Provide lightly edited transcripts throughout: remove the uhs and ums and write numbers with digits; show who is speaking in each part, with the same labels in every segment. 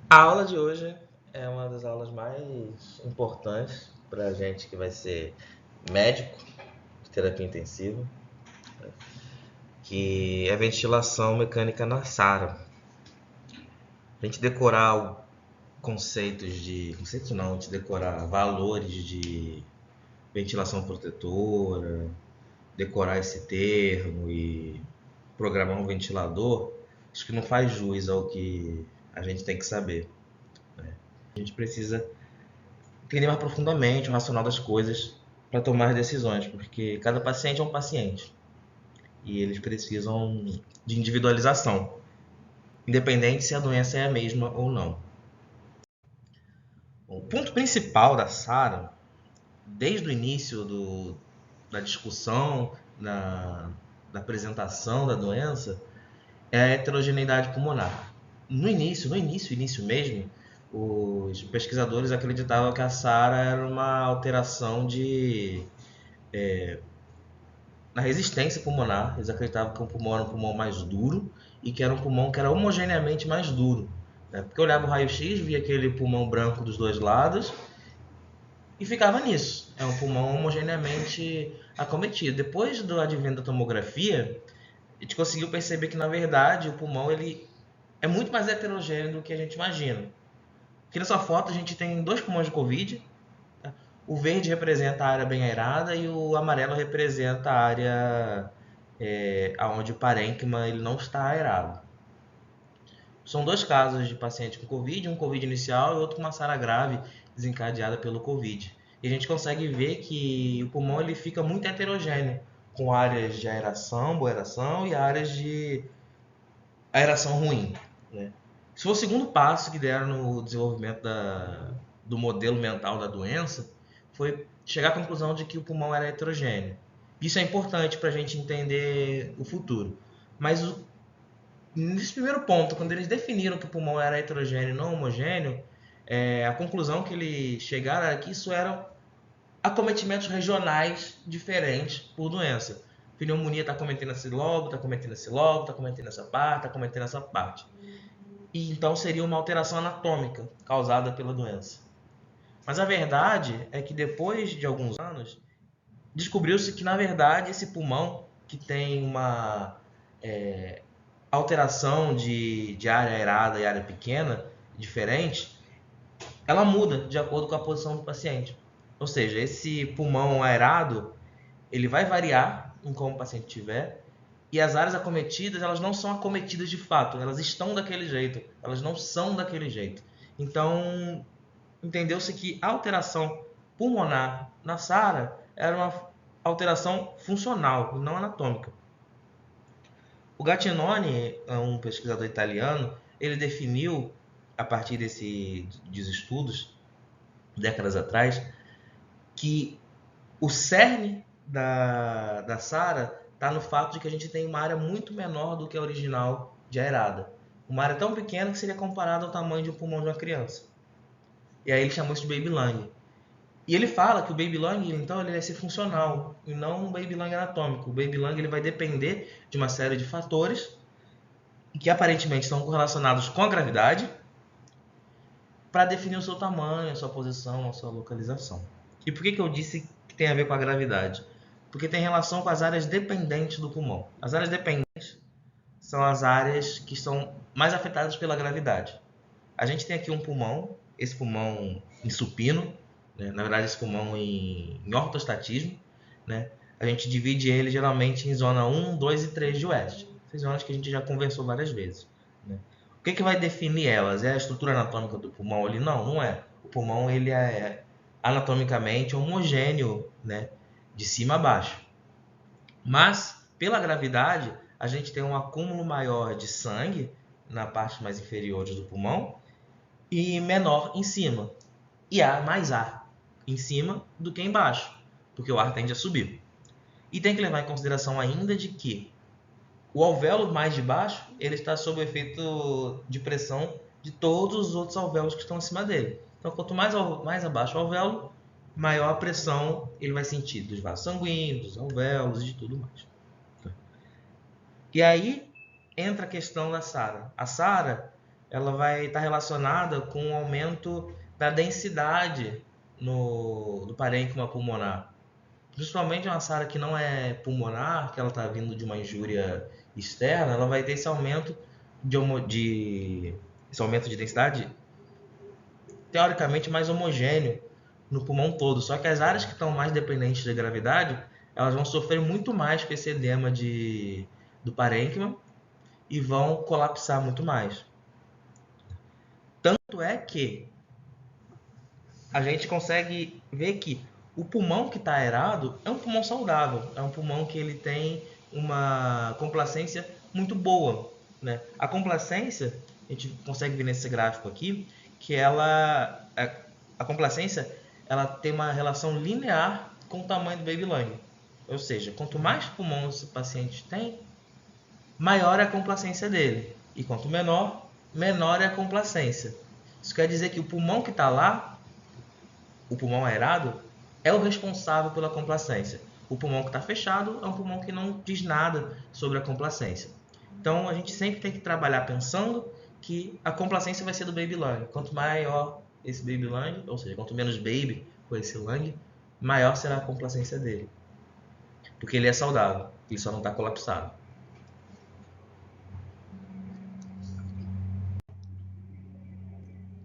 Speaker 1: A aula de hoje é uma das aulas mais importantes para a gente que vai ser médico de terapia intensiva, que é ventilação mecânica na SARA. A gente decorar conceitos de. Conceitos não, a gente decorar valores de ventilação protetora, decorar esse termo e programar um ventilador, acho que não faz jus ao que a gente tem que saber. A gente precisa entender mais profundamente o racional das coisas para tomar decisões, porque cada paciente é um paciente e eles precisam de individualização, independente se a doença é a mesma ou não. O ponto principal da SARA, desde o início da discussão, da apresentação da doença, é a heterogeneidade pulmonar. No início mesmo, os pesquisadores acreditavam que a SARA era uma alteração na resistência pulmonar. Eles acreditavam que o pulmão era um pulmão mais duro e que era um pulmão que era homogeneamente mais duro. Porque eu olhava o raio-x, via aquele pulmão branco dos dois lados e ficava nisso. É um pulmão homogeneamente acometido. Depois do advento da tomografia, a gente conseguiu perceber que, na verdade, o pulmão ele é muito mais heterogêneo do que a gente imagina. Aqui nessa foto a gente tem dois pulmões de Covid. Tá? O verde representa a área bem aerada e o amarelo representa a área onde o parênquima ele não está aerado. São dois casos de paciente com Covid, um Covid inicial e outro com uma SARA grave desencadeada pelo Covid. E a gente consegue ver que o pulmão ele fica muito heterogêneo, com áreas de aeração, boa aeração e áreas de aeração ruim. Né? Esse foi o segundo passo que deram no desenvolvimento do modelo mental da doença, foi chegar à conclusão de que o pulmão era heterogêneo. Isso é importante para a gente entender o futuro. Mas nesse primeiro ponto, quando eles definiram que o pulmão era heterogêneo e não homogêneo, a conclusão que eles chegaram era que isso eram acometimentos regionais diferentes por doença. Pneumonia está cometendo esse lobo, está cometendo esse lobo, está cometendo essa parte, está cometendo essa parte. E então seria uma alteração anatômica causada pela doença. Mas a verdade é que depois de alguns anos, descobriu-se que, na verdade, esse pulmão, que tem uma alteração de área aerada e área pequena, diferente, ela muda de acordo com a posição do paciente. Ou seja, esse pulmão aerado, ele vai variar em como o paciente estiver, e as áreas acometidas, elas não são acometidas de fato, elas estão daquele jeito, elas não são daquele jeito. Então, entendeu-se que a alteração pulmonar na SARA era uma alteração funcional, não anatômica. O Gattinoni, um pesquisador italiano, ele definiu, a partir dos estudos, décadas atrás, que o cerne da SARA está no fato de que a gente tem uma área muito menor do que a original de aerada. Uma área tão pequena que seria comparada ao tamanho de um pulmão de uma criança. E aí ele chamou isso de baby lung. E ele fala que o baby lung, então, ele vai ser funcional e não um baby lung anatômico. O baby lung ele vai depender de uma série de fatores que aparentemente estão correlacionados com a gravidade para definir o seu tamanho, a sua posição, a sua localização. E por que eu disse que tem a ver com a gravidade? Porque tem relação com as áreas dependentes do pulmão. As áreas dependentes são as áreas que são mais afetadas pela gravidade. A gente tem aqui um pulmão, esse pulmão em supino, né? Na verdade esse pulmão em ortostatismo, né? A gente divide ele geralmente em zona 1, 2 e 3 de West. Essas zonas que a gente já conversou várias vezes. Né? O que vai definir elas? É a estrutura anatômica do pulmão ali? Não, não é. O pulmão ele é anatomicamente homogêneo, né? De cima a baixo. Mas, pela gravidade, a gente tem um acúmulo maior de sangue na parte mais inferior do pulmão e menor em cima. E há mais ar em cima do que embaixo, porque o ar tende a subir. E tem que levar em consideração ainda de que o alvéolo mais de baixo ele está sob o efeito de pressão de todos os outros alvéolos que estão acima dele. Então, quanto mais abaixo o alvéolo, maior a pressão ele vai sentir dos vasos sanguíneos, dos alvéolos e de tudo mais. E aí entra a questão da SARA. A SARA ela vai estar relacionada com o aumento da densidade do parênquima pulmonar. Principalmente uma SARA que não é pulmonar, que ela está vindo de uma injúria externa, ela vai ter esse aumento esse aumento de densidade teoricamente mais homogêneo no pulmão todo. Só que as áreas que estão mais dependentes da gravidade, elas vão sofrer muito mais com esse edema do parênquima e vão colapsar muito mais. Tanto é que a gente consegue ver que o pulmão que está aerado é um pulmão saudável, é um pulmão que ele tem uma complacência muito boa, né? A complacência, a gente consegue ver nesse gráfico aqui, que a complacência ela tem uma relação linear com o tamanho do baby lung. Ou seja, quanto mais pulmão esse paciente tem, maior é a complacência dele. E quanto menor, menor é a complacência. Isso quer dizer que o pulmão que está lá, o pulmão aerado, é o responsável pela complacência. O pulmão que está fechado é um pulmão que não diz nada sobre a complacência. Então a gente sempre tem que trabalhar pensando que a complacência vai ser do baby lung. Quanto maior esse baby lung, ou seja, quanto menos baby for esse lung, maior será a complacência dele. Porque ele é saudável, ele só não está colapsado.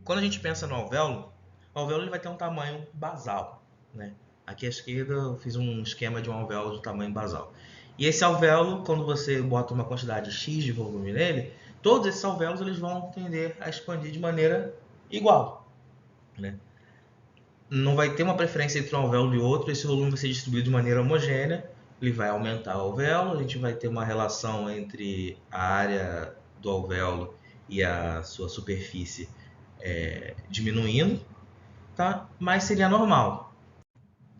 Speaker 1: Quando a gente pensa no alvéolo, o alvéolo ele vai ter um tamanho basal, né? Aqui à esquerda eu fiz um esquema de um alvéolo de tamanho basal. E esse alvéolo, quando você bota uma quantidade X de volume nele, todos esses alvéolos eles vão tender a expandir de maneira igual, né? Não vai ter uma preferência entre um alvéolo e outro, esse volume vai ser distribuído de maneira homogênea, ele vai aumentar o alvéolo, a gente vai ter uma relação entre a área do alvéolo e a sua superfície diminuindo, tá? Mas seria normal.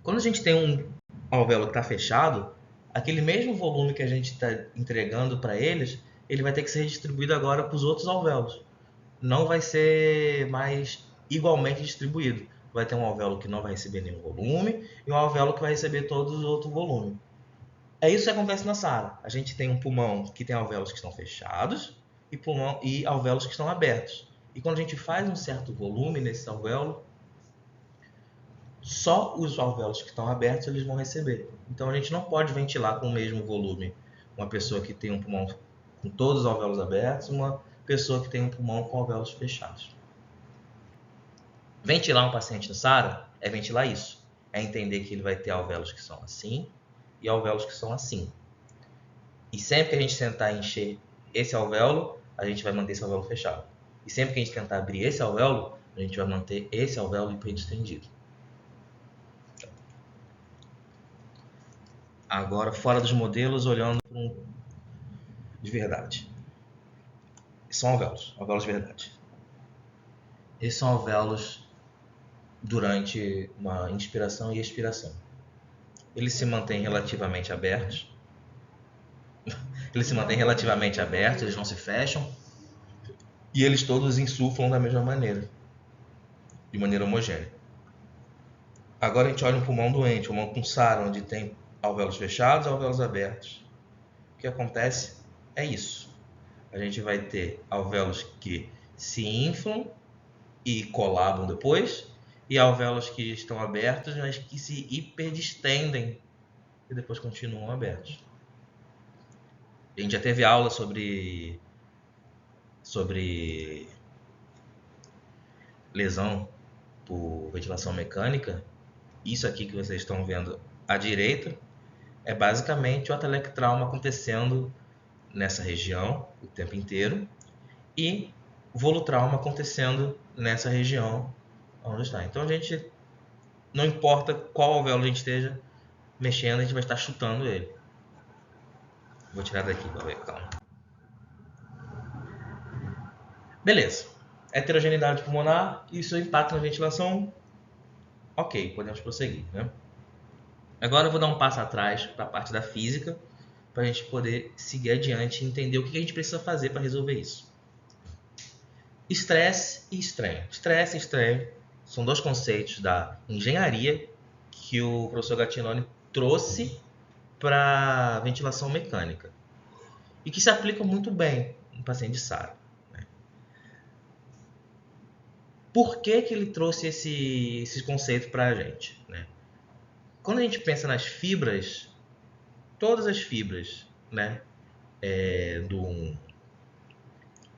Speaker 1: Quando a gente tem um alvéolo que está fechado, aquele mesmo volume que a gente está entregando para eles, ele vai ter que ser distribuído agora para os outros alvéolos. Não vai ser mais igualmente distribuído. Vai ter um alvéolo que não vai receber nenhum volume e um alvéolo que vai receber todos os outros volumes. É isso que acontece na SARA. A gente tem um pulmão que tem alvéolos que estão fechados e alvéolos que estão abertos. E quando a gente faz um certo volume nesse alvéolo, só os alvéolos que estão abertos eles vão receber. Então a gente não pode ventilar com o mesmo volume uma pessoa que tem um pulmão com todos os alvéolos abertos e uma pessoa que tem um pulmão com alvéolos fechados. Ventilar um paciente no SARA é ventilar isso. É entender que ele vai ter alvéolos que são assim e alvéolos que são assim. E sempre que a gente tentar encher esse alvéolo, a gente vai manter esse alvéolo fechado. E sempre que a gente tentar abrir esse alvéolo, a gente vai manter esse alvéolo hiperdistendido. Agora, fora dos modelos, olhando de verdade. São alvéolos de verdade. Esses são alvéolos durante uma inspiração e expiração. Eles se mantêm relativamente abertos. Eles não se fecham. E eles todos insuflam da mesma maneira, de maneira homogênea. Agora a gente olha um pulmão doente, um pulmão com SARA, onde tem alvéolos fechados e alvéolos abertos. O que acontece é isso. A gente vai ter alvéolos que se inflam e colabam depois, e alvéolos que estão abertos, mas que se hiperdistendem e depois continuam abertos. A gente já teve aula sobre lesão por ventilação mecânica. Isso aqui que vocês estão vendo à direita é basicamente o atelectrauma acontecendo nessa região o tempo inteiro e volutrauma acontecendo nessa região onde está. Então a gente, não importa qual alvéolo a gente esteja mexendo, a gente vai estar chutando ele. Vou tirar daqui para ver, calma. Beleza. Heterogeneidade pulmonar, isso impacta na ventilação. Ok, podemos prosseguir, né? Agora eu vou dar um passo atrás para a parte da física, para a gente poder seguir adiante e entender o que a gente precisa fazer para resolver isso. Estresse e estranho. Estresse e estranho são dois conceitos da engenharia que o professor Gattinoni trouxe para ventilação mecânica e que se aplicam muito bem no paciente de SARA. Por que ele trouxe esse conceito para a gente, né? Quando a gente pensa nas fibras, todas as fibras, né,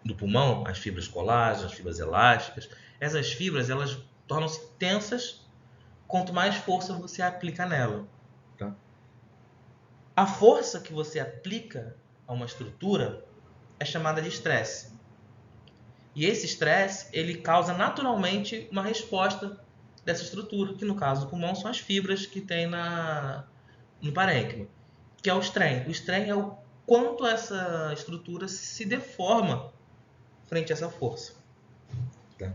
Speaker 1: do pulmão, as fibras colágenas, as fibras elásticas, essas fibras elas tornam-se tensas quanto mais força você aplica nela. Tá? A força que você aplica a uma estrutura é chamada de estresse. E esse estresse ele causa naturalmente uma resposta dessa estrutura, que no caso do pulmão são as fibras que tem no parênquima, que é o strain. O strain é o quanto essa estrutura se deforma frente a essa força. Tá?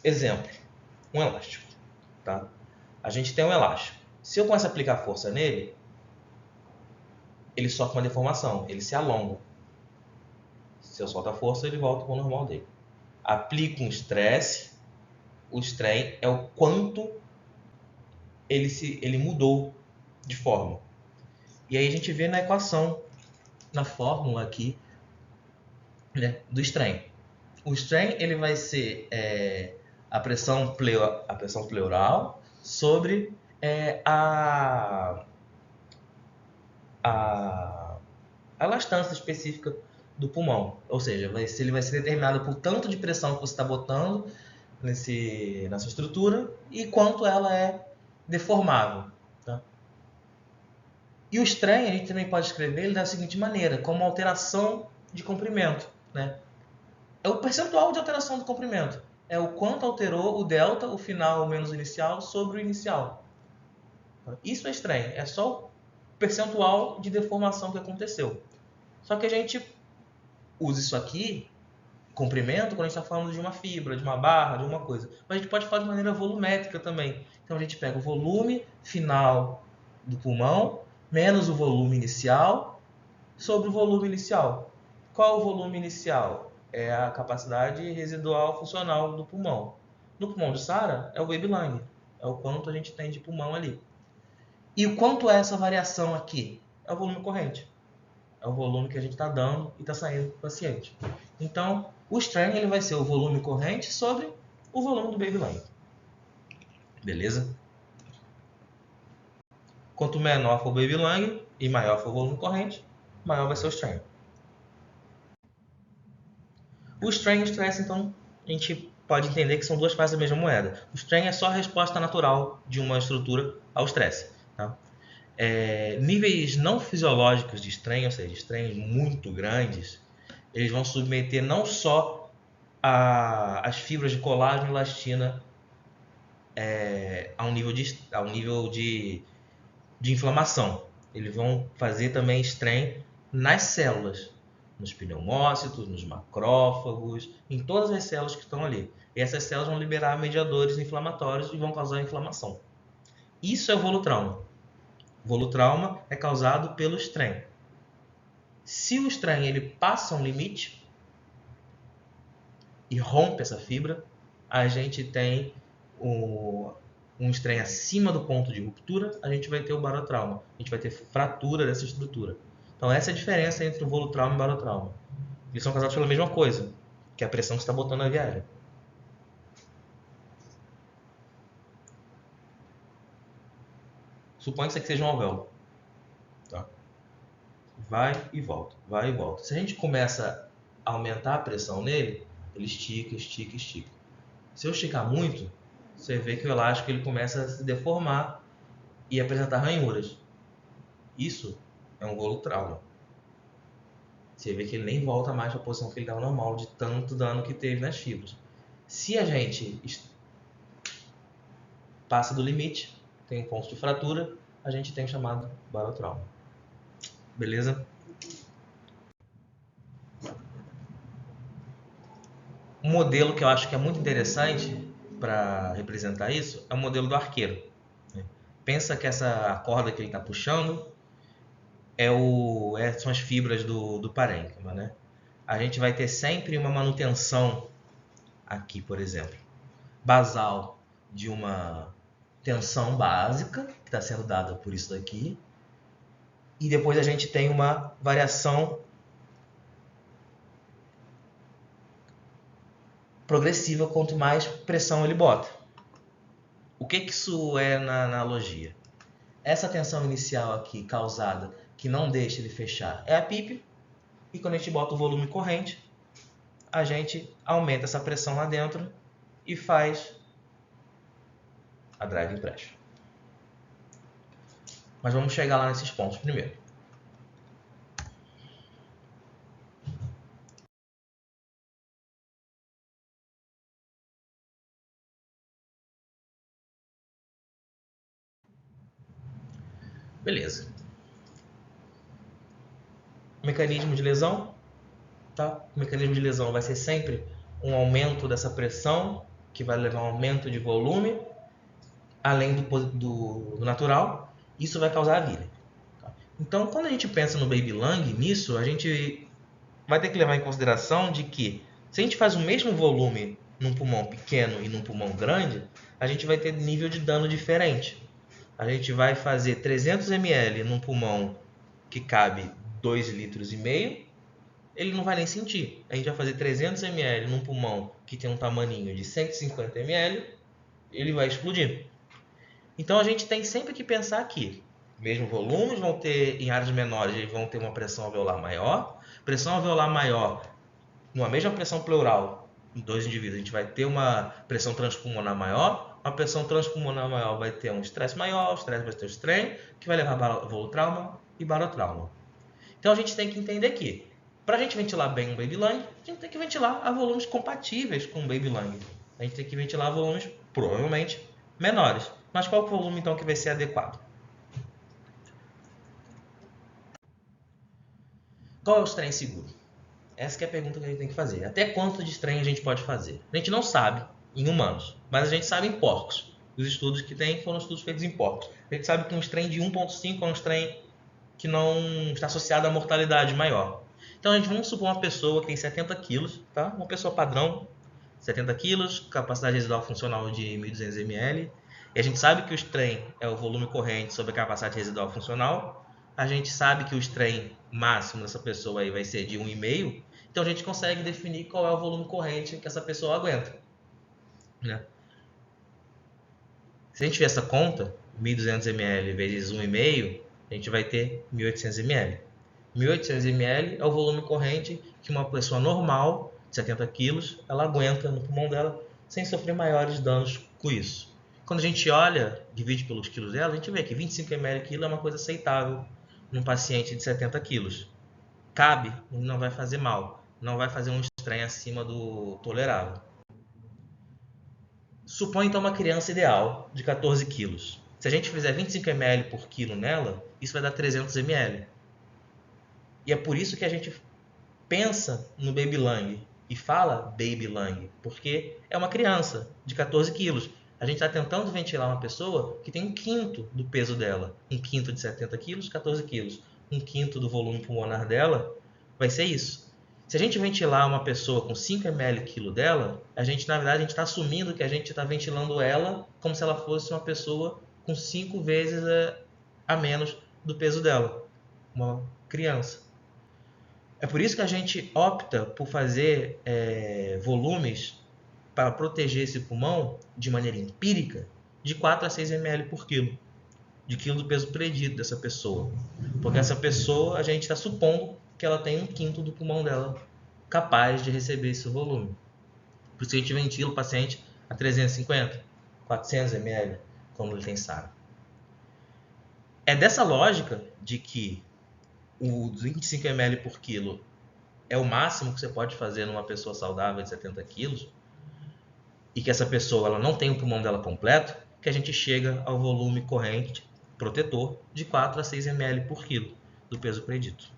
Speaker 1: Exemplo, um elástico. Tá? A gente tem um elástico. Se eu começo a aplicar força nele, ele sofre uma deformação, ele se alonga. Se eu solto a força, ele volta para o normal dele. Aplico um estresse, o strain é o quanto ele mudou de forma. E aí a gente vê na equação, na fórmula aqui, né, do strain. O strain ele vai ser a pressão pleural sobre a elastância específica do pulmão. Ou seja, ele vai ser determinado por tanto de pressão que você está botando nessa estrutura e quanto ela é deformável. Tá? E o strain a gente também pode escrever ele da seguinte maneira, como alteração de comprimento. Né? É o percentual de alteração do comprimento. É o quanto alterou o delta, o final menos o inicial, sobre o inicial. Isso é strain. É só o percentual de deformação que aconteceu. Só que a gente usa isso aqui, comprimento, quando a gente está falando de uma fibra, de uma barra, de alguma coisa. Mas a gente pode falar de maneira volumétrica também. Então a gente pega o volume final do pulmão, menos o volume inicial, sobre o volume inicial. Qual é o volume inicial? É a capacidade residual funcional do pulmão. No pulmão de Sara, é o Veblen, é o quanto a gente tem de pulmão ali. E o quanto é essa variação aqui? É o volume corrente. É o volume que a gente está dando e está saindo do paciente. Então, o strain ele vai ser o volume corrente sobre o volume do Veblen. Beleza? Quanto menor for o Veblen e maior for o volume corrente, maior vai ser o strain. O strain e o stress, então, a gente pode entender que são duas faces da mesma moeda. O strain é só a resposta natural de uma estrutura ao estresse. Tá? Níveis não fisiológicos de strain, ou seja, strains muito grandes, eles vão submeter não só as fibras de colágeno e elastina a um nível de inflamação. Eles vão fazer também strain nas células, nos pneumócitos, nos macrófagos, em todas as células que estão ali. E essas células vão liberar mediadores inflamatórios e vão causar inflamação. Isso é o volutrauma. O volutrauma é causado pelo strain. Se o strain ele passa um limite e rompe essa fibra, a gente tem um strain acima do ponto de ruptura, a gente vai ter o barotrauma. A gente vai ter fratura dessa estrutura. Então essa é a diferença entre o volutrauma e o barotrauma. Eles são causados pela mesma coisa, que é a pressão que você está botando na via aérea. Suponha que isso aqui seja um alvéolo. Tá? Vai e volta, vai e volta. Se a gente começa a aumentar a pressão nele, ele estica, estica, estica. Se eu esticar muito, você vê que o elástico ele começa a se deformar e apresentar ranhuras. Isso é um volutrauma. Você vê que ele nem volta mais para a posição que ele estava normal, de tanto dano que teve nas fibras. Se a gente passa do limite, tem um ponto de fratura, a gente tem o chamado barotrauma. Beleza? Um modelo que eu acho que é muito interessante para representar isso é o modelo do arqueiro. Pensa que essa corda que ele está puxando são as fibras do parênquima, né? A gente vai ter sempre uma manutenção aqui, por exemplo, basal de uma tensão básica, que está sendo dada por isso daqui, e depois a gente tem uma variação progressiva quanto mais pressão ele bota. O que isso é na analogia? Essa tensão inicial aqui causada, que não deixa ele fechar, é a PIP. E quando a gente bota o volume corrente, a gente aumenta essa pressão lá dentro e faz a drive pressure. Mas vamos chegar lá nesses pontos primeiro. Beleza. Mecanismo de lesão. Tá? O mecanismo de lesão vai ser sempre um aumento dessa pressão, que vai levar a um aumento de volume, além do natural. Isso vai causar a vilha. Tá? Então, quando a gente pensa no baby lung, nisso, a gente vai ter que levar em consideração de que, se a gente faz o mesmo volume num pulmão pequeno e num pulmão grande, a gente vai ter nível de dano diferente. A gente vai fazer 300 ml num pulmão que cabe 2,5 litros, ele não vai nem sentir. A gente vai fazer 300 ml num pulmão que tem um tamaninho de 150 ml, ele vai explodir. Então a gente tem sempre que pensar que, mesmo volumes vão ter, em áreas menores, eles vão ter uma pressão alveolar maior. Pressão alveolar maior, numa mesma pressão pleural, em dois indivíduos, a gente vai ter uma pressão transpulmonar maior. Uma pressão transpulmonar maior vai ter um estresse maior, o estresse vai ter o strain, que vai levar a volutrauma e barotrauma. Então a gente tem que entender que, para a gente ventilar bem um baby lung, a gente tem que ventilar a volumes compatíveis com o baby lung. A gente tem que ventilar a volumes, provavelmente, menores. Mas qual é o volume, então, que vai ser adequado? Qual é o strain seguro? Essa que é a pergunta que a gente tem que fazer. Até quanto de strain a gente pode fazer? A gente não sabe em humanos, mas a gente sabe em porcos. Os estudos que tem foram estudos feitos em porcos. A gente sabe que um strain de 1,5 é um strain que não está associado à mortalidade maior. Então, a gente vamos supor uma pessoa que tem 70 quilos, tá? Uma pessoa padrão, 70 quilos, capacidade residual funcional de 1.200 ml. E a gente sabe que o strain é o volume corrente sobre a capacidade residual funcional. A gente sabe que o strain máximo dessa pessoa aí vai ser de 1,5. Então, a gente consegue definir qual é o volume corrente que essa pessoa aguenta, né? Se a gente fizer essa conta, 1.200 ml vezes 1,5, a gente vai ter 1.800 ml. 1.800 ml é o volume corrente que uma pessoa normal, de 70 quilos, ela aguenta no pulmão dela sem sofrer maiores danos com isso. Quando a gente olha, divide pelos quilos dela, a gente vê que 25 ml quilo é uma coisa aceitável num paciente de 70 quilos. Cabe, não vai fazer mal, não vai fazer um strain acima do tolerável. Supõe então uma criança ideal de 14 quilos. Se a gente fizer 25 ml por quilo nela, isso vai dar 300 ml. E é por isso que a gente pensa no baby lung e fala baby lung, porque é uma criança de 14 quilos. A gente está tentando ventilar uma pessoa que tem um quinto do peso dela. Um quinto de 70 quilos, 14 quilos. Um quinto do volume pulmonar dela vai ser isso. Se a gente ventilar uma pessoa com 5 ml quilo dela, a gente, na verdade, a gente está assumindo que a gente está ventilando ela como se ela fosse uma pessoa com 5 vezes a menos do peso dela. Uma criança. É por isso que a gente opta por fazer volumes para proteger esse pulmão de maneira empírica de 4 a 6 ml por quilo. De quilo do peso predito dessa pessoa. Porque essa pessoa, a gente está supondo que ela tem um quinto do pulmão dela capaz de receber esse volume. Por isso a gente ventila o paciente a 350, 400 ml quando ele tem SARA. É dessa lógica de que o 25 ml por quilo é o máximo que você pode fazer numa pessoa saudável de 70 quilos e que essa pessoa ela não tem o pulmão dela completo, que a gente chega ao volume corrente protetor de 4 a 6 ml por quilo do peso predito.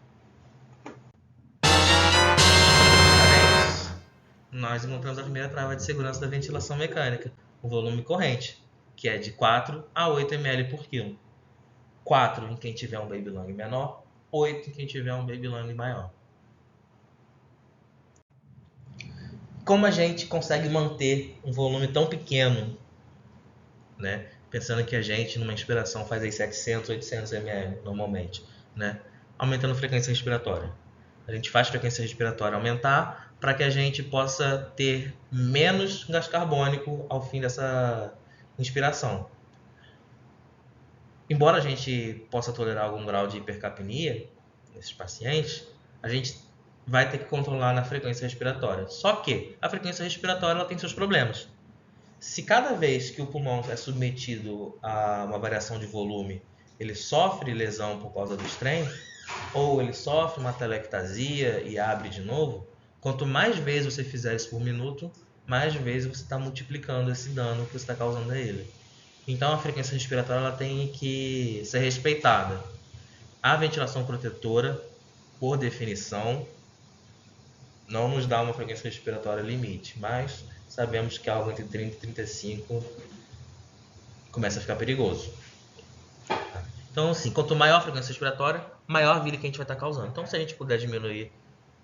Speaker 1: Nós encontramos a primeira trava de segurança da ventilação mecânica, o volume corrente, que é de 4 a 8 ml por quilo. 4 em quem tiver um baby lung menor, 8 em quem tiver um baby lung maior. Como a gente consegue manter um volume tão pequeno, né? Pensando que a gente, numa inspiração, faz aí 700, 800 ml normalmente, né? Aumentando a frequência respiratória. A gente faz a frequência respiratória aumentar para que a gente possa ter menos gás carbônico ao fim dessa inspiração. Embora a gente possa tolerar algum grau de hipercapnia nesses pacientes, a gente vai ter que controlar na frequência respiratória. Só que a frequência respiratória ela tem seus problemas. Se cada vez que o pulmão é submetido a uma variação de volume, ele sofre lesão por causa do strain, ou ele sofre uma telectasia e abre de novo, quanto mais vezes você fizer isso por minuto, mais vezes você está multiplicando esse dano que você está causando a ele. Então a frequência respiratória ela tem que ser respeitada. A ventilação protetora, por definição, não nos dá uma frequência respiratória limite, mas sabemos que algo entre 30 e 35 começa a ficar perigoso. Então, assim, quanto maior a frequência respiratória, maior a vida que a gente vai estar causando. Então, se a gente puder diminuir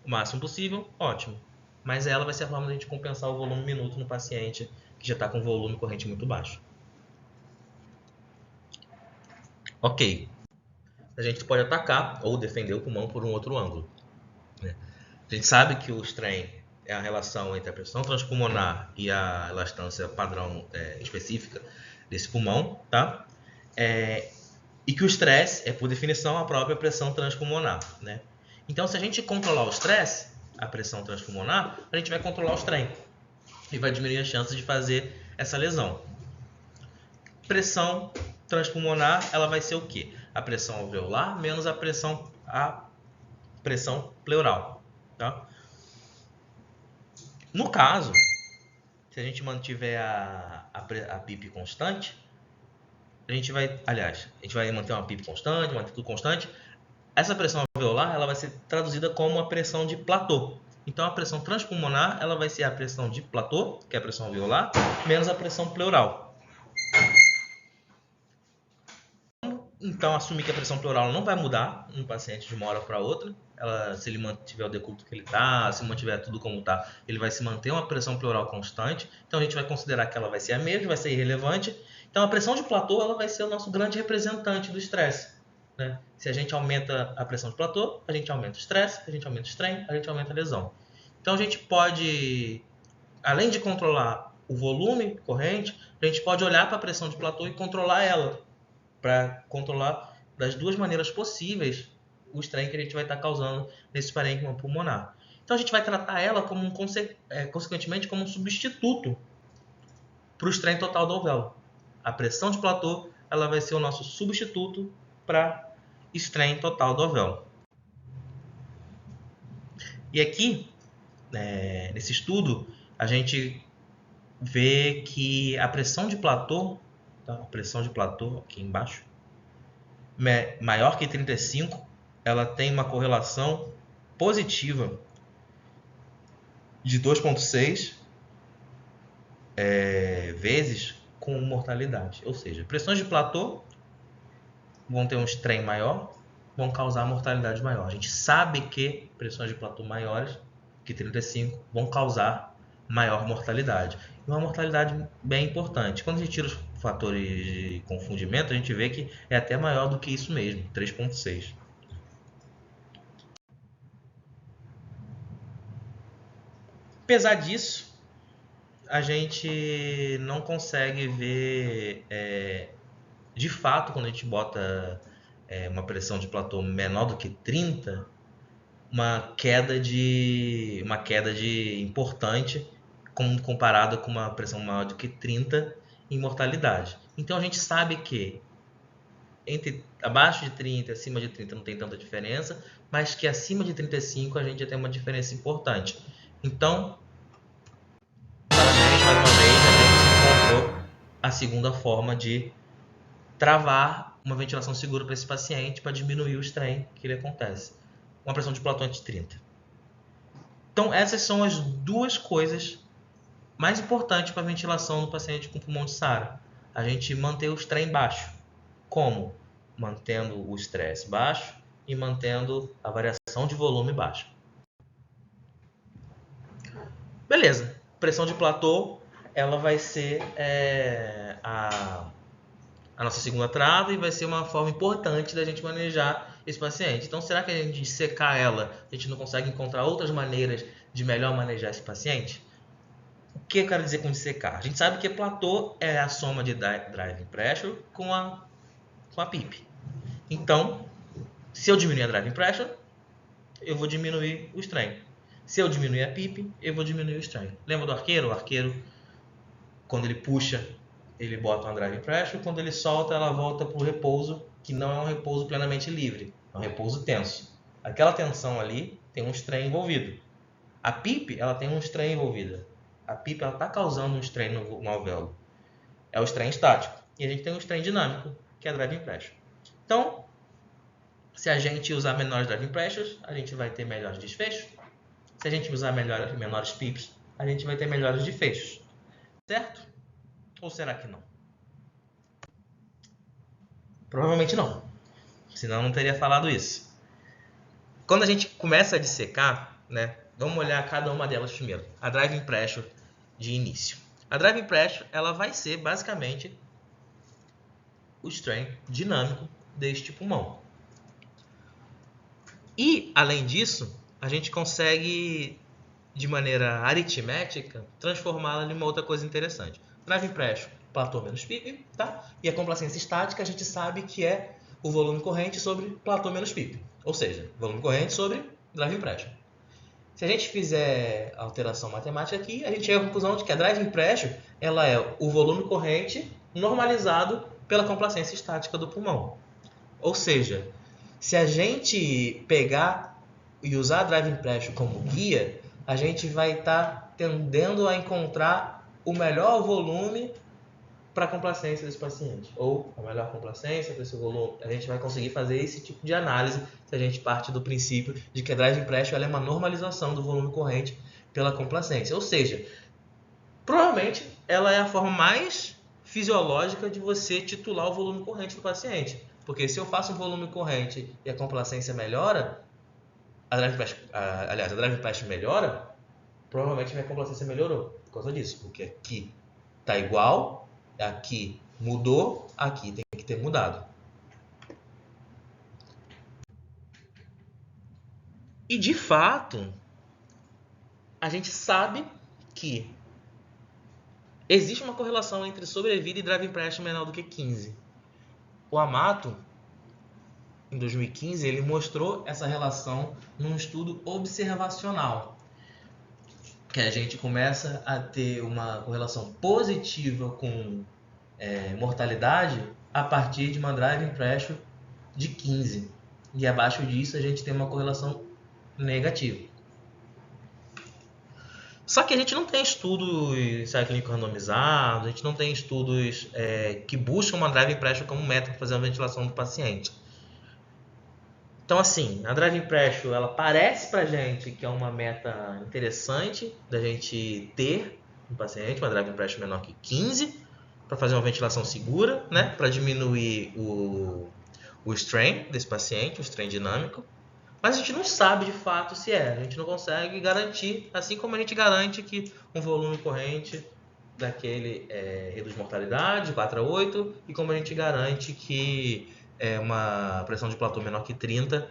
Speaker 1: o máximo possível, ótimo. Mas ela vai ser a forma de a gente compensar o volume minuto no paciente que já está com volume corrente muito baixo. Ok. A gente pode atacar ou defender o pulmão por um outro ângulo. A gente sabe que o strain é a relação entre a pressão transpulmonar e a elastância padrão específica desse pulmão, tá? E que o estresse é, por definição, a própria pressão transpulmonar, né? Então, se a gente controlar o estresse, a pressão transpulmonar, a gente vai controlar o strain e vai diminuir as chances de fazer essa lesão. Pressão transpulmonar, ela vai ser o quê? A pressão alveolar menos a pressão pleural, tá? No caso, se a gente mantiver a PIP constante, a gente vai manter uma PIP constante, manter tudo constante. Essa pressão alveolar ela vai ser traduzida como a pressão de platô. Então, a pressão transpulmonar ela vai ser a pressão de platô, que é a pressão alveolar, menos a pressão pleural. Então, assumir que a pressão pleural não vai mudar no paciente de uma hora para outra. Se ele mantiver o decúbito que ele está, se mantiver tudo como está, ele vai se manter uma pressão pleural constante. Então, a gente vai considerar que ela vai ser a mesma, vai ser irrelevante. Então, a pressão de platô ela vai ser o nosso grande representante do estresse, né? Se a gente aumenta a pressão de platô, a gente aumenta o estresse, a gente aumenta o strain, a gente aumenta a lesão. Então, a gente pode, além de controlar o volume corrente, a gente pode olhar para a pressão de platô e controlar ela, para controlar das duas maneiras possíveis o strain que a gente vai estar causando nesse parênquima pulmonar. Então a gente vai tratar ela como consequentemente como um substituto para o strain total do alvéolo. A pressão de platô ela vai ser o nosso substituto para strain total do alvéolo. E aqui, nesse estudo, a gente vê que a pressão de platô, tá? A pressão de platô aqui embaixo, maior que 35, ela tem uma correlação positiva de 2,6 vezes com mortalidade. Ou seja, pressões de platô vão ter um strain maior, vão causar mortalidade maior. A gente sabe que pressões de platô maiores que 35 vão causar maior mortalidade. E uma mortalidade bem importante. Quando a gente tira os fatores de confundimento, a gente vê que é até maior do que isso mesmo, 3,6. Apesar disso, a gente não consegue ver, de fato, quando a gente bota uma pressão de platô menor do que 30, uma queda de importante comparada com uma pressão maior do que 30 em mortalidade. Então a gente sabe que abaixo de 30 e acima de 30 não tem tanta diferença, mas que acima de 35 a gente já tem uma diferença importante. Então, parabéns, mais uma vez, a gente encontrou a segunda forma de travar uma ventilação segura para esse paciente para diminuir o strain que ele acontece. Uma pressão de platô de 30. Então, essas são as duas coisas mais importantes para a ventilação no paciente com pulmão de SARA. A gente manter o strain baixo. Como? Mantendo o estresse baixo e mantendo a variação de volume baixa. Beleza. Pressão de platô, ela vai ser a nossa segunda trava e vai ser uma forma importante da gente manejar esse paciente. Então, será que a gente dissecar ela, a gente não consegue encontrar outras maneiras de melhor manejar esse paciente? O que eu quero dizer com dissecar? A gente sabe que platô é a soma de driving pressure com a PIP. Então, se eu diminuir a driving pressure, eu vou diminuir o strain. Se eu diminuir a PIP, eu vou diminuir o strain. Lembra do arqueiro? O arqueiro, quando ele puxa, ele bota uma driving pressure. Quando ele solta, ela volta para o repouso, que não é um repouso plenamente livre. É um repouso tenso. Aquela tensão ali tem um strain envolvido. A PIP, ela tem um strain envolvido. A PIP está causando um strain no alvéolo. É o strain estático. E a gente tem um strain dinâmico, que é a driving pressure. Então, se a gente usar menores driving pressures, a gente vai ter melhores desfechos. Se a gente usar menores PIPs, a gente vai ter melhores desfechos. Certo? Ou será que não? Provavelmente não. Senão eu não teria falado isso. Quando a gente começa a dissecar, né, vamos olhar cada uma delas primeiro. A driving pressure de início. A driving pressure ela vai ser basicamente o strain dinâmico deste pulmão. E, além disso, a gente consegue, de maneira aritmética, transformá-la em uma outra coisa interessante. Driving pressure, platô menos PIP, tá? E a complacência estática a gente sabe que é o volume corrente sobre platô menos PIP. Ou seja, volume corrente sobre driving pressure. Se a gente fizer a alteração matemática aqui, a gente chega à conclusão de que a driving pressure ela é o volume corrente normalizado pela complacência estática do pulmão. Ou seja, se a gente pegar e usar a driving pressure como guia, a gente vai estar tendendo a encontrar o melhor volume para a complacência desse paciente, ou a melhor complacência para esse volume. A gente vai conseguir fazer esse tipo de análise se a gente parte do princípio de que a driving pressure ela é uma normalização do volume corrente pela complacência. Ou seja, provavelmente ela é a forma mais fisiológica de você titular o volume corrente do paciente. Porque se eu faço um volume corrente e a complacência melhora, a driving pressure melhora, provavelmente minha complacência melhorou por causa disso. Porque aqui está igual, aqui mudou, aqui tem que ter mudado. E de fato, a gente sabe que existe uma correlação entre sobrevida e driving pressure menor do que 15. O Amato, em 2015, ele mostrou essa relação num estudo observacional, que a gente começa a ter uma correlação positiva com mortalidade a partir de uma driving pressure de 15. E abaixo disso a gente tem uma correlação negativa. Só que a gente não tem estudos ensaio clínico randomizados, a gente não tem estudos que buscam uma driving pressure como meta para fazer a ventilação do paciente. Então, assim, a driving pressure, ela parece pra gente que é uma meta interessante da gente ter no paciente, uma driving pressure menor que 15, para fazer uma ventilação segura, né? Para diminuir o strain desse paciente, o strain dinâmico. Mas a gente não sabe de fato se é, a gente não consegue garantir, assim como a gente garante que um volume corrente daquele reduz mortalidade de 4 a 8, e como a gente garante que uma pressão de platô menor que 30,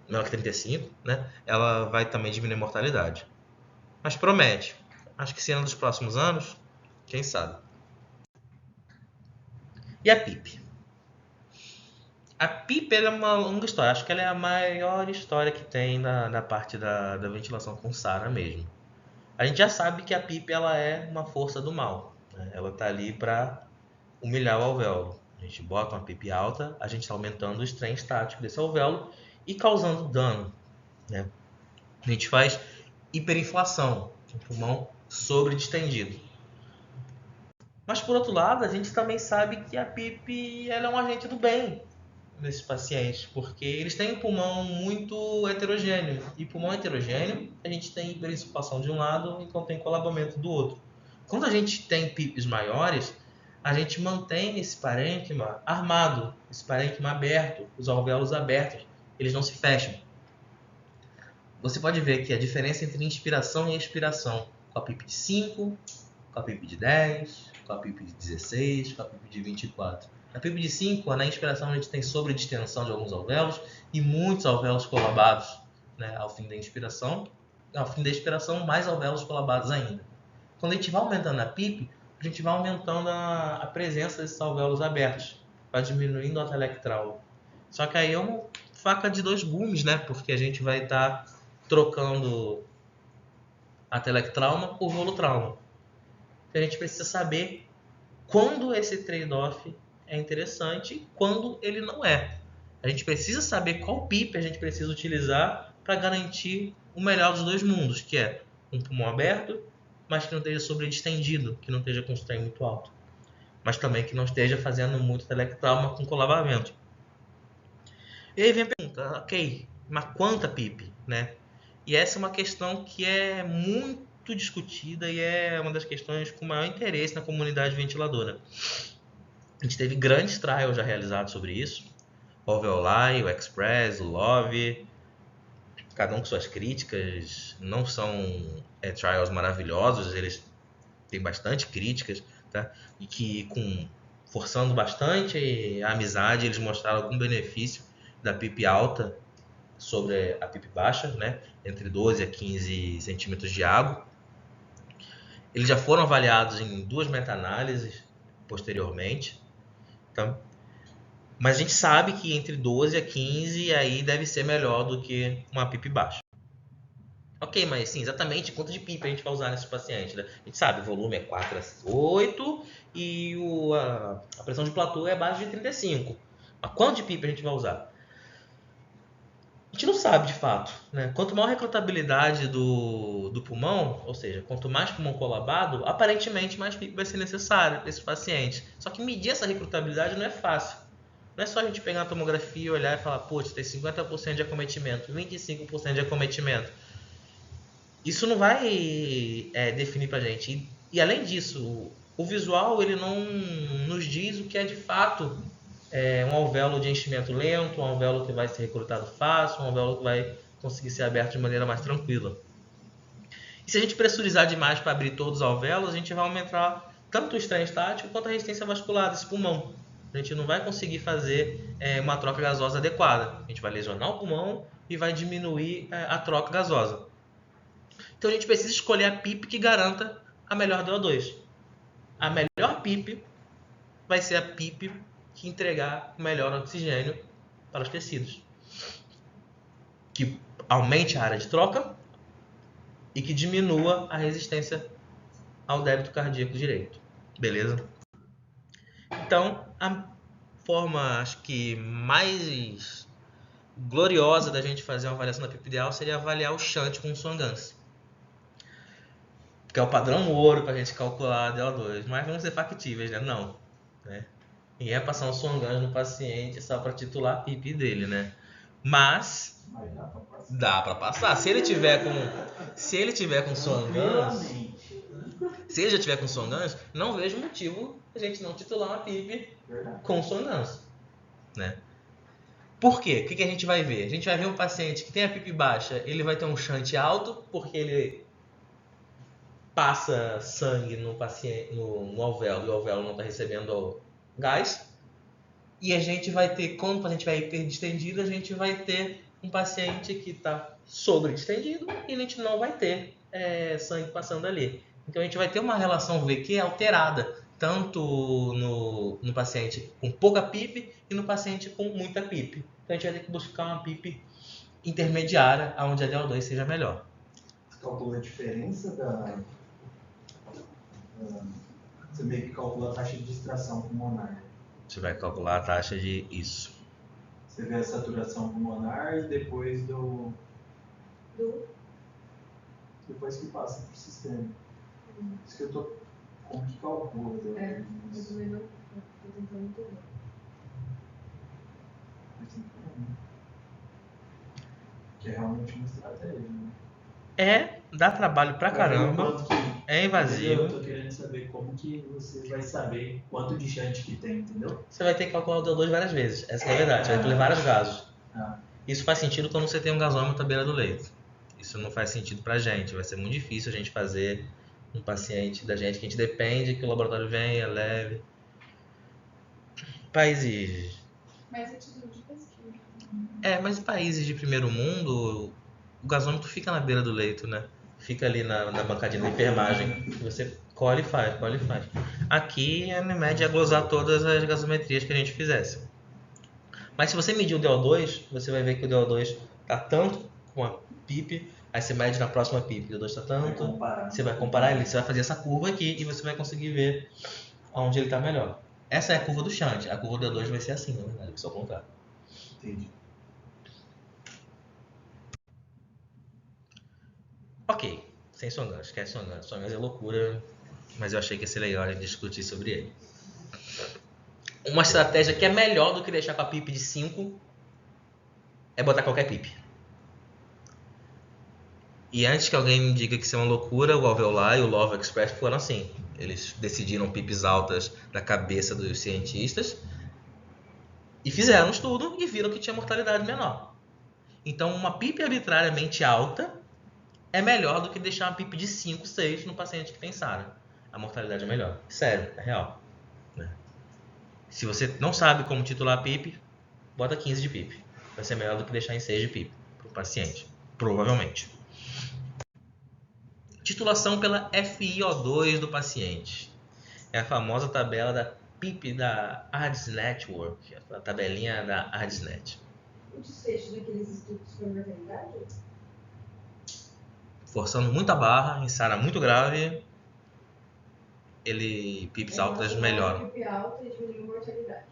Speaker 1: menor que 35, né? Ela vai também diminuir a mortalidade. Mas promete. Acho que sendo nos próximos anos, quem sabe. E a PIP? A PIP é uma longa história. Acho que ela é a maior história que tem na parte da ventilação com SARA mesmo. A gente já sabe que a PIP ela é uma força do mal, né? Ela está ali para humilhar o alvéolo. A gente bota uma PIP alta, a gente está aumentando o strain estático desse alvéolo e causando dano, né? A gente faz hiperinflação, um pulmão sobredistendido. Mas por outro lado, a gente também sabe que a PIP ela é um agente do bem nesses pacientes, porque eles têm um pulmão muito heterogêneo. E pulmão heterogêneo, a gente tem hiperinsuflação de um lado enquanto tem colabamento do outro. Quando a gente tem PIPs maiores, a gente mantém esse parênquima armado, esse parênquima aberto, os alvéolos abertos, eles não se fecham. Você pode ver que a diferença entre inspiração e expiração, com a PIP de 5, com a PIP de 10, com a PIP de 16, com a PIP de 24. Na PIP de 5, na inspiração a gente tem sobredistensão de alguns alvéolos e muitos alvéolos colabados, né, ao fim da inspiração. Ao fim da expiração, mais alvéolos colabados ainda. Quando a gente vai aumentando a PIP, a gente vai aumentando a presença desses alvéolos abertos, vai diminuindo a telectral. Só que aí é uma faca de dois gumes, né? Porque a gente vai estar trocando a telectrauma por volutrauma. Então a gente precisa saber quando esse trade-off é interessante e quando ele não é. A gente precisa saber qual PIP a gente precisa utilizar para garantir o melhor dos dois mundos, que é um pulmão aberto, mas que não esteja sobredistendido, que não esteja com strain muito alto, mas também que não esteja fazendo muito telectrauma com colabamento. E aí vem a pergunta, ok, mas quanta PIP, né? E essa é uma questão que é muito discutida e é uma das questões com maior interesse na comunidade ventiladora. A gente teve grandes trials já realizados sobre isso, o Alveoli, o Express, o Love, cada um com suas críticas, não são trials maravilhosos, eles têm bastante críticas, tá? E que forçando bastante a amizade, eles mostraram algum benefício da PIP alta sobre a PIP baixa, né? Entre 12 a 15 centímetros de água. Eles já foram avaliados em 2 meta-análises posteriormente, tá? Mas a gente sabe que entre 12 a 15 aí deve ser melhor do que uma PIP baixa. Ok, mas sim, exatamente quanto de PIP a gente vai usar nesses pacientes, né? A gente sabe, o volume é 4 a 8 e a pressão de platô é abaixo de 35. Mas quanto de PIP a gente vai usar? A gente não sabe de fato, né? Quanto maior a recrutabilidade do pulmão, ou seja, quanto mais pulmão colabado, aparentemente mais PIP vai ser necessário para esses pacientes. Só que medir essa recrutabilidade não é fácil. Não é só a gente pegar a tomografia e olhar e falar, putz, tem 50% de acometimento, 25% de acometimento. Isso não vai definir pra gente. E além disso, o visual ele não nos diz o que é de fato um alvéolo de enchimento lento, um alvéolo que vai ser recrutado fácil, um alvéolo que vai conseguir ser aberto de maneira mais tranquila. E se a gente pressurizar demais para abrir todos os alvéolos, a gente vai aumentar tanto o strain estático quanto a resistência vascular desse pulmão. A gente não vai conseguir fazer uma troca gasosa adequada. A gente vai lesionar o pulmão e vai diminuir a troca gasosa. Então a gente precisa escolher a PIP que garanta a melhor DO2. A melhor PIP vai ser a PIP que entregar o melhor oxigênio para os tecidos. Que aumente a área de troca e que diminua a resistência ao débito cardíaco direito. Beleza? Então, a forma, acho que mais gloriosa da gente fazer uma avaliação da PIP ideal seria avaliar o shunt com o Swan-Ganz, que é o padrão ouro para a gente calcular a DO2, mas vamos ser factíveis, né? Não, né? Ninguém vai passar um Swan-Ganz no paciente só para titular a PIP dele, né? Mas dá para passar. Se ele tiver com Swan-Ganz, se ele já tiver com Swan-Ganz, não vejo motivo a gente não titular uma PIP com Swan-Ganz, né? Por quê? O que a gente vai ver? A gente vai ver um paciente que tem a PIP baixa, ele vai ter um shunt alto, porque ele passa sangue no paciente, no alvéolo, e o alvéolo não está recebendo gás. E a gente vai ter, quando o paciente vai hiperdistendido, a gente vai ter um paciente que está sobredistendido e a gente não vai ter sangue passando ali. Então a gente vai ter uma relação VQ alterada, tanto no paciente com pouca PIP e no paciente com muita PIP. Então a gente vai ter que buscar uma PIP intermediária, onde a DO2 seja melhor.
Speaker 2: Você calcula a diferença você meio que calcula a taxa de distração pulmonar.
Speaker 1: Você vai calcular a taxa de isso.
Speaker 2: Você vê a saturação pulmonar e depois depois que passa para o sistema. Isso que eu tô... Como que calcula?
Speaker 3: Eu também não estou tentando entender.
Speaker 2: Que é realmente uma estratégia, né?
Speaker 1: Dá trabalho pra caramba, é invasivo.
Speaker 2: Eu tô querendo saber como que você vai saber quanto de shunt que tem, entendeu?
Speaker 1: Você vai ter que calcular o DO2 várias vezes, essa é a verdade, você vai ter vários gasos. Isso faz sentido quando você tem um gasômetro à beira do leito. Isso não faz sentido pra gente, vai ser muito difícil a gente fazer um paciente da gente que a gente depende que o laboratório venha, leve. países...
Speaker 3: Mas é título de pesquisa.
Speaker 1: Mas em países de primeiro mundo, o gasômetro fica na beira do leito, né? Fica ali na bancadinha da enfermagem. Você colhe e faz, colhe e faz. Aqui, a Unimed ia glosar todas as gasometrias que a gente fizesse. Mas se você medir o DO2, você vai ver que o DO2 tá tanto com a PIP, aí você mede na próxima PIP, o DO2 tá tanto, você vai comparar ele, você vai fazer essa curva aqui e você vai conseguir ver onde ele tá melhor. Essa é a curva do shunt, a curva do DO2 vai ser assim, na verdade, só ao contrário.
Speaker 2: Entendi.
Speaker 1: Ok, sem Songan, esquece Songan. Songan é loucura, mas eu achei que ia ser legal a gente discutir sobre ele. Uma estratégia que é melhor do que deixar com a PIP de 5 é botar qualquer PIP. E antes que alguém me diga que isso é uma loucura, o Alveolar e o Love Express foram assim. Eles decidiram PIPs altas da cabeça dos cientistas e fizeram um estudo e viram que tinha mortalidade menor. Então, uma PIP arbitrariamente alta é melhor do que deixar uma PIP de 5, 6 no paciente que tem SARA. A mortalidade é melhor. Sério, é real. Se você não sabe como titular a PIP, bota 15 de PIP. Vai ser melhor do que deixar em 6 de PIP para o paciente. Provavelmente. Titulação pela FiO2 do paciente. É a famosa tabela da PIP da ARDS Network, a tabelinha da ARDSNet.
Speaker 3: O desfecho daqueles estudos foi mortalidade?
Speaker 1: Forçando muita barra, em SARA muito grave, PIPs altas melhoram.
Speaker 3: PIP alta e diminui a mortalidade.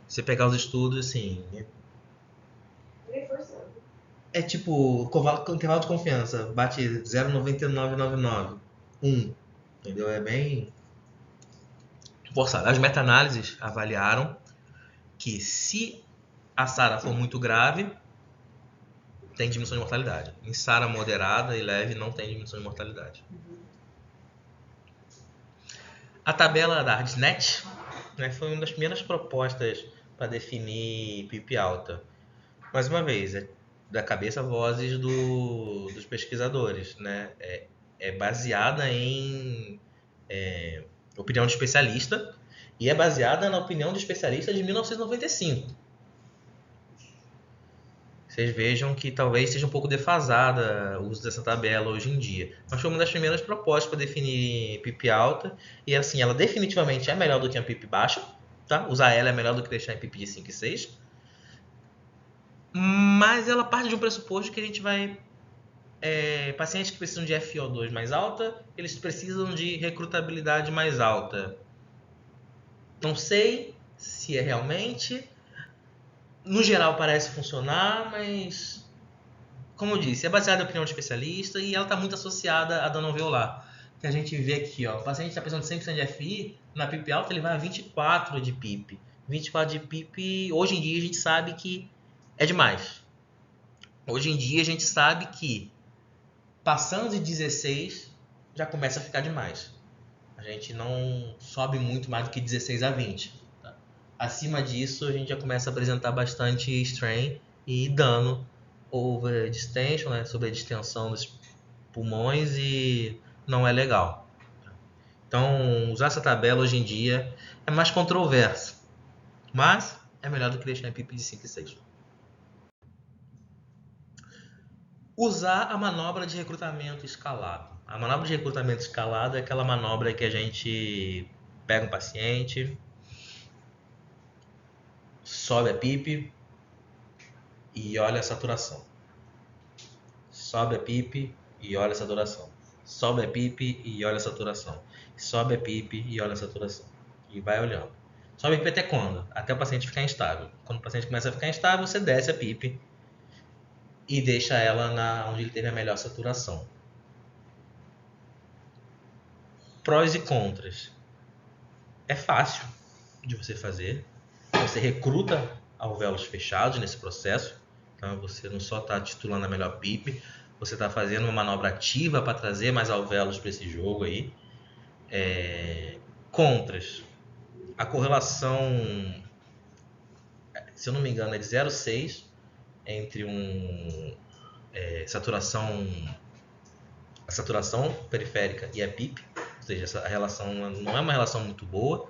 Speaker 1: Você pegar os estudos, assim,
Speaker 3: Reforçando.
Speaker 1: é tipo intervalo de confiança, bate 0,9999, 1, entendeu? É bem forçado. As meta-análises avaliaram que se a SARA for muito grave, tem diminuição de mortalidade. Em SARA moderada e leve não tem diminuição de mortalidade. A tabela da ARDSNet, né, foi uma das primeiras propostas para definir PIP alta. Mais uma vez, da cabeça vozes dos pesquisadores, né? É baseada em opinião de especialista e é baseada na opinião de especialista de 1995. Vocês vejam que talvez seja um pouco defasada o uso dessa tabela hoje em dia. Mas foi uma das primeiras propostas para definir PIP alta e assim, ela definitivamente é melhor do que a PIP baixa, tá? Usar ela é melhor do que deixar em PIP de 5 e 6. Mas ela parte de um pressuposto que a gente vai... pacientes que precisam de FiO2 mais alta, eles precisam de recrutabilidade mais alta. Não sei se é realmente. No geral parece funcionar, mas... Como eu disse, é baseada na opinião de especialista e ela está muito associada à dano alveolar. Que a gente vê aqui, ó, o paciente está precisando de 100% de FI, na PIP alta ele vai a 24 de PIP. 24 de PIP, hoje em dia a gente sabe que é demais. Hoje em dia a gente sabe que passando de 16 já começa a ficar demais. A gente não sobe muito mais do que 16 a 20. Tá? Acima disso a gente já começa a apresentar bastante strain e dano over distension, né? Sobre a distensão dos pulmões e não é legal. Então usar essa tabela hoje em dia é mais controverso, mas é melhor do que deixar em PIP de 5 e 6. Usar a manobra de recrutamento escalado. A manobra de recrutamento escalado é aquela manobra que a gente pega um paciente, sobe a PIP e olha a saturação. Sobe a PIP e olha a saturação. Sobe a PIP e olha a saturação. Sobe a PIP e olha a saturação. E vai olhando. Sobe a PIP até quando? Até o paciente ficar instável. Quando o paciente começa a ficar instável, você desce a PIP e deixa ela onde ele teve a melhor saturação. Prós e contras. É fácil de você fazer. Você recruta alvéolos fechados nesse processo. Então você não só está titulando a melhor PIP, você está fazendo uma manobra ativa para trazer mais alvéolos para esse jogo aí. Contras. A correlação, se eu não me engano, é de 0,6 entre a saturação periférica e a PIP, ou seja, essa relação não é uma relação muito boa.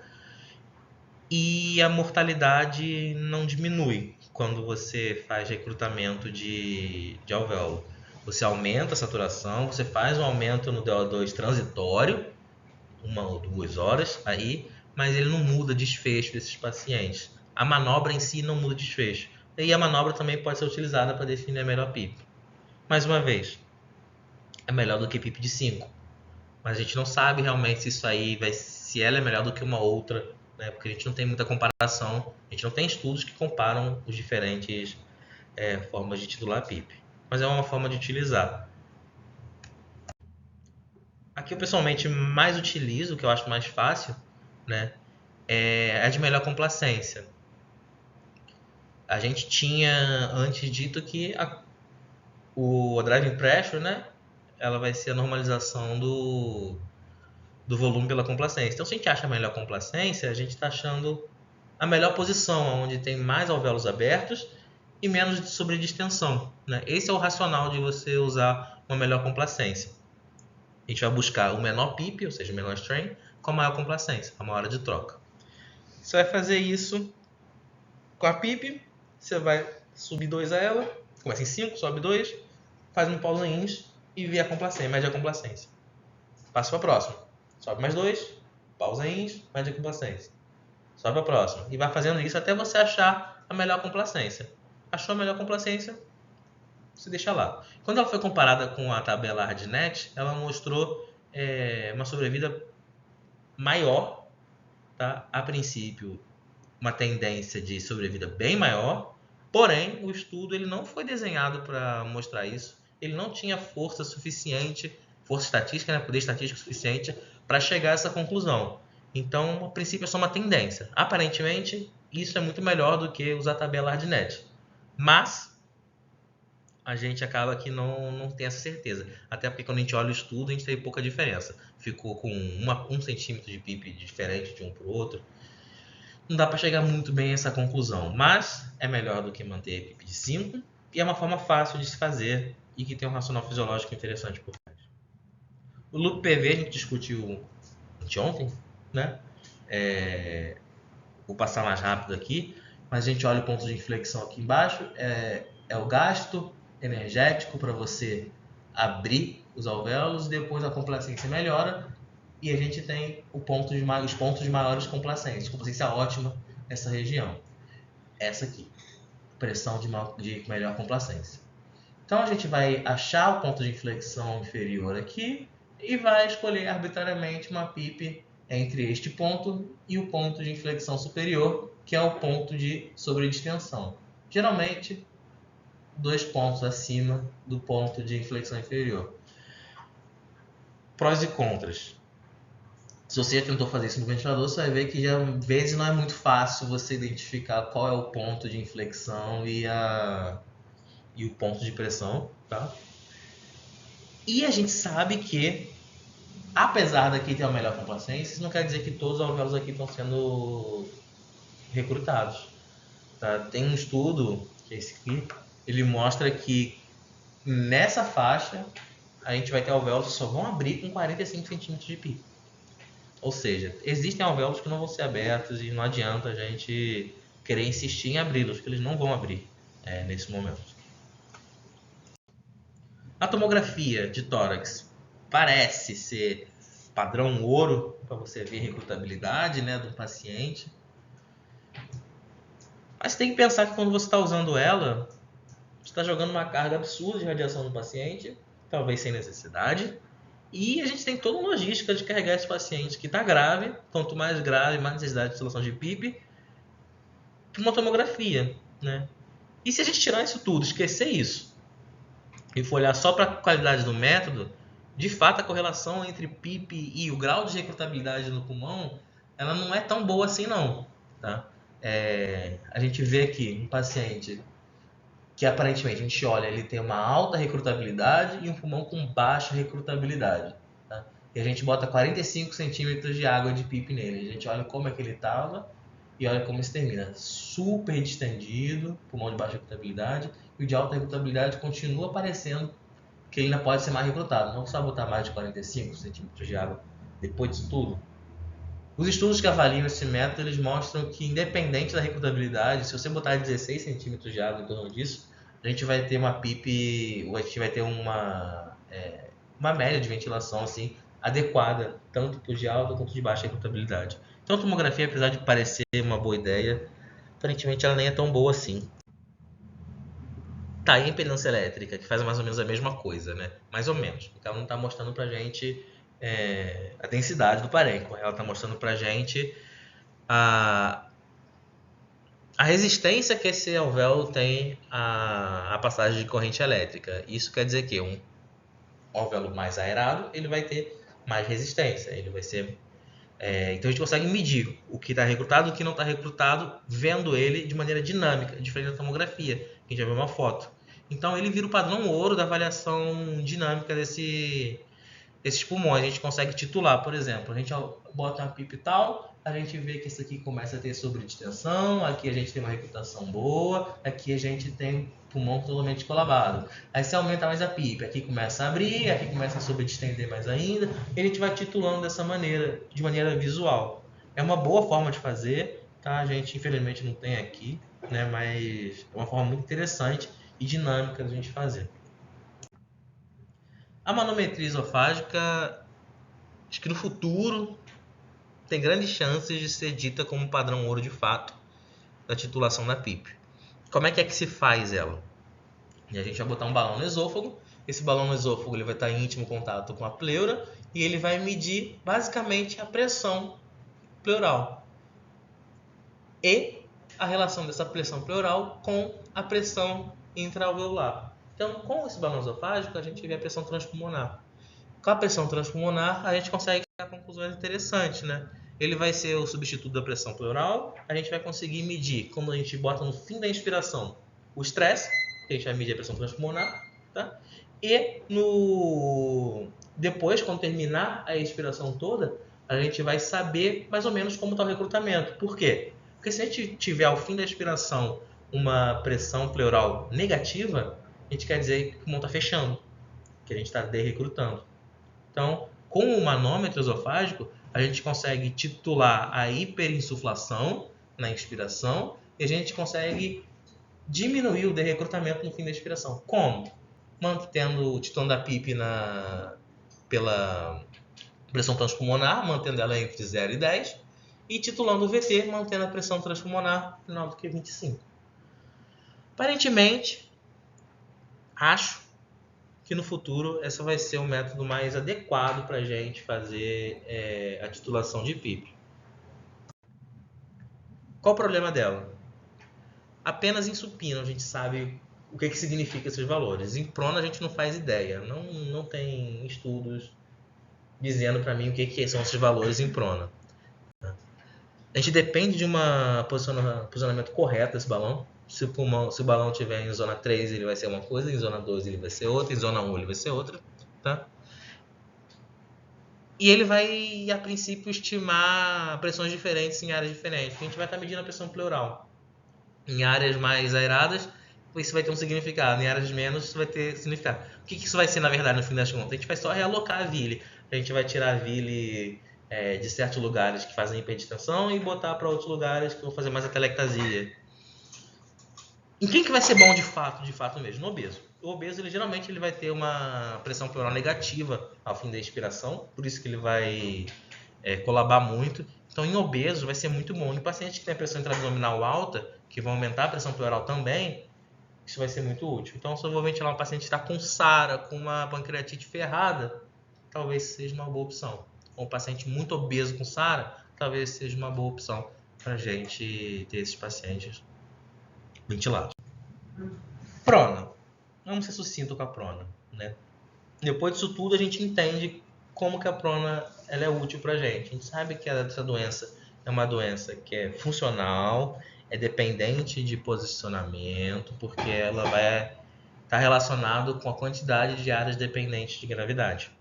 Speaker 1: e a mortalidade não diminui quando você faz recrutamento de alvéolo. Você aumenta a saturação, você faz um aumento no DO2 transitório, 1 ou 2 horas aí, mas ele não muda desfecho desses pacientes. A manobra em si não muda desfecho. E a manobra também pode ser utilizada para definir a melhor PIP. Mais uma vez, é melhor do que PIP de 5. Mas a gente não sabe realmente se isso aí se ela é melhor do que uma outra, né? Porque a gente não tem muita comparação, a gente não tem estudos que comparam os diferentes formas de titular PIP. Mas é uma forma de utilizar. Aqui eu pessoalmente mais utilizo, o que eu acho mais fácil, né? É a de melhor complacência. A gente tinha antes dito que o driving pressure, né? Ela vai ser a normalização do volume pela complacência. Então, se a gente acha a melhor complacência, a gente está achando a melhor posição, onde tem mais alvéolos abertos e menos de sobredistensão, né? Esse é o racional de você usar uma melhor complacência. A gente vai buscar o menor PIP, ou seja, o menor strain, com a maior complacência, a maior hora de troca. Você vai fazer isso com a PIP, você vai subir 2 a ela, começa em 5, sobe 2, faz um pause ins e vê a complacência, mede a complacência. Passa para a próxima. Sobe mais 2, pausa ins, mede a complacência. Sobe para a próxima. E vai fazendo isso até você achar a melhor complacência. Achou a melhor complacência, você deixa lá. Quando ela foi comparada com a tabela HardNet, ela mostrou uma sobrevida maior, tá? A princípio, uma tendência de sobrevida bem maior, porém, o estudo ele não foi desenhado para mostrar isso. Ele não tinha força suficiente, força estatística, né? Poder estatístico suficiente para chegar a essa conclusão. Então, a princípio, é só uma tendência. Aparentemente, isso é muito melhor do que usar a tabela HardNet. Mas a gente acaba que não tem essa certeza. Até porque quando a gente olha o estudo, a gente tem pouca diferença. Ficou com 1 centímetro de PIP diferente de um para o outro. Não dá para chegar muito bem a essa conclusão. Mas é melhor do que manter PIP de 5. E é uma forma fácil de se fazer e que tem um racional fisiológico interessante por trás. O loop PV a gente discutiu anteontem, né? Vou passar mais rápido aqui, mas a gente olha o ponto de inflexão aqui embaixo, é o gasto energético para você abrir os alvéolos, depois a complacência melhora e a gente tem os pontos de maiores complacências, complacência ótima nessa região. Essa aqui, pressão de melhor complacência. Então a gente vai achar o ponto de inflexão inferior aqui e vai escolher arbitrariamente uma PIP entre este ponto e o ponto de inflexão superior, que é o ponto de sobredistensão. Geralmente, 2 pontos acima do ponto de inflexão inferior. Prós e contras. Se você já tentou fazer isso no ventilador, você vai ver que às vezes não é muito fácil você identificar qual é o ponto de inflexão e o ponto de pressão, tá? E a gente sabe que, apesar daqui ter a melhor complacência, isso não quer dizer que todos os alvéolos aqui estão sendo recrutados. Tá? Tem um estudo, que é esse aqui, ele mostra que nessa faixa a gente vai ter alvéolos que só vão abrir com 45 centímetros de PIP. Ou seja, existem alvéolos que não vão ser abertos e não adianta a gente querer insistir em abri-los, porque eles não vão abrir nesse momento. A tomografia de tórax parece ser padrão ouro para você ver a recrutabilidade, né, do paciente. Mas tem que pensar que quando você está usando ela, você está jogando uma carga absurda de radiação no paciente, talvez sem necessidade. E a gente tem toda uma logística de carregar esse paciente que está grave, quanto mais grave, mais necessidade de solução de PIP, para uma tomografia, né? E se a gente tirar isso tudo, esquecer isso, e for olhar só para a qualidade do método, de fato a correlação entre PIP e o grau de recrutabilidade no pulmão, ela não é tão boa assim não, tá? A gente vê aqui um paciente que aparentemente a gente olha, ele tem uma alta recrutabilidade e um pulmão com baixa recrutabilidade, tá? E a gente bota 45 centímetros de água de PIP nele, a gente olha como é que ele estava e olha como isso termina, super distendido, pulmão de baixa recrutabilidade, e o de alta recrutabilidade continua aparecendo que ele ainda pode ser mais recrutado, não só botar mais de 45 centímetros de água depois disso tudo. Os estudos que avaliam esse método, eles mostram que independente da recrutabilidade, se você botar 16 centímetros de água em torno disso, a gente vai ter uma PIP, a gente vai ter uma média de ventilação assim, adequada, tanto para o de alta quanto de baixa recrutabilidade. Então a tomografia, apesar de parecer uma boa ideia, aparentemente ela nem é tão boa assim. Tá, e a impedância elétrica, que faz mais ou menos a mesma coisa, né? Mais ou menos, porque ela não está mostrando pra gente a densidade do parênquima, ela está mostrando pra gente a resistência que esse alvéolo tem à passagem de corrente elétrica. Isso quer dizer que um alvéolo mais aerado, ele vai ter mais resistência, ele vai ser... então a gente consegue medir o que está recrutado e o que não está recrutado, vendo ele de maneira dinâmica, diferente da tomografia, que a gente vai ver uma foto. Então ele vira o padrão ouro da avaliação dinâmica desses pulmões. A gente consegue titular, por exemplo, a gente bota uma PIP tal, a gente vê que isso aqui começa a ter sobredistensão, aqui a gente tem uma recrutação boa, aqui a gente tem pulmão totalmente colabado. Aí você aumenta mais a PIP, aqui começa a abrir, aqui começa a sobredistender mais ainda, e a gente vai titulando dessa maneira, de maneira visual. É uma boa forma de fazer, tá? A gente infelizmente não tem aqui, né? Mas é uma forma muito interessante e dinâmica de a gente fazer. A manometria esofágica, acho que no futuro tem grandes chances de ser dita como padrão ouro de fato da titulação da PIP. Como é que se faz ela? E a gente vai botar um balão no esôfago. Esse balão no esôfago ele vai estar em íntimo contato com a pleura e ele vai medir basicamente a pressão pleural e a relação dessa pressão pleural com a pressão intraalveolar. Então, com esse balão esofágico, a gente vê a pressão transpulmonar. Com a pressão transpulmonar, a gente consegue chegar a conclusões interessantes, né? Ele vai ser o substituto da pressão pleural. A gente vai conseguir medir, quando a gente bota no fim da inspiração, o estresse, que a gente vai medir a pressão transpulmonar, tá? E depois, quando terminar a expiração toda, a gente vai saber mais ou menos como está o recrutamento. Por quê? Porque se a gente tiver ao fim da expiração uma pressão pleural negativa, a gente quer dizer que o pulmão está fechando, que a gente está derrecrutando. Então, com o manômetro esofágico, a gente consegue titular a hiperinsuflação na inspiração e a gente consegue diminuir o derrecrutamento no fim da expiração. Como? Titulando a PIP pela pressão transpulmonar, mantendo ela entre 0 e 10, e titulando o VT, mantendo a pressão transpulmonar menor do que 25. Aparentemente, acho que no futuro esse vai ser o método mais adequado para a gente fazer a titulação de PIP. Qual o problema dela? Apenas em supino a gente sabe o que significa esses valores. Em prona a gente não faz ideia, não tem estudos dizendo para mim o que são esses valores em prona. A gente depende de um posicionamento correto desse balão. Se o balão estiver em zona 3, ele vai ser uma coisa, em zona 2 ele vai ser outra, em zona 1 ele vai ser outra, tá? E ele vai, a princípio, estimar pressões diferentes em áreas diferentes. A gente vai estar medindo a pressão pleural. Em áreas mais aeradas, isso vai ter um significado. Em áreas menos, isso vai ter significado. O que isso vai ser, na verdade, no fim das contas? A gente vai só realocar a vile. A gente vai tirar a vile de certos lugares que fazem hipertensão e botar para outros lugares que vão fazer mais atelectasia. Em quem que vai ser bom de fato mesmo? No obeso. O obeso, geralmente, ele vai ter uma pressão pleural negativa ao fim da expiração, por isso que ele vai colabar muito. Então, em obeso, vai ser muito bom. Em pacientes que têm a pressão intraabdominal alta, que vão aumentar a pressão pleural também, isso vai ser muito útil. Então, se eu vou ventilar um paciente que está com SARA, com uma pancreatite ferrada, talvez seja uma boa opção. Ou um paciente muito obeso com SARA, talvez seja uma boa opção para a gente ter esses pacientes ventilados. Prona. Vamos ser sucinto com a prona, né? Depois disso tudo, a gente entende como que a prona ela é útil para a gente. A gente sabe que essa doença é uma doença que é funcional, é dependente de posicionamento, porque ela vai estar relacionada com a quantidade de áreas dependentes de gravidade.